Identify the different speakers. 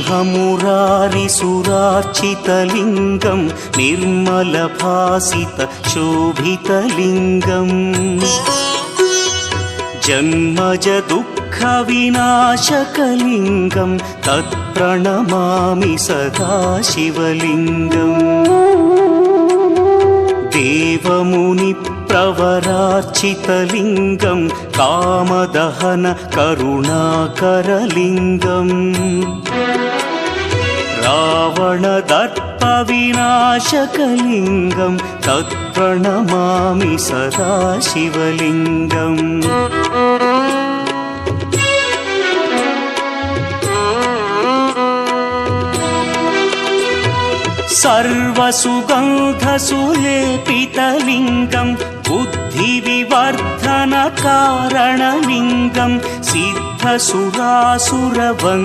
Speaker 1: ब्रह्ममुरारिसुरार्चितलिङ्गं निर्मलभासितशोभितलिङ्गम् जन्मजदुःखविनाशकलिङ्गं तत्प्रणमामि सदा शिवलिङ्गम् देवमुनिप्रवरार्चितलिङ्गं कामदहन करुणाकरलिङ्गम् रावणदर्पविनाशकलिङ्गं तत्प्रणमामि सदा शिवलिङ्गम् सर्वसुगन्धसुलेपितलिङ्गं बुद्धिविवर्धनकारणलिङ्गं सिद्धसुरासुरवन्द्यलिङ्गम्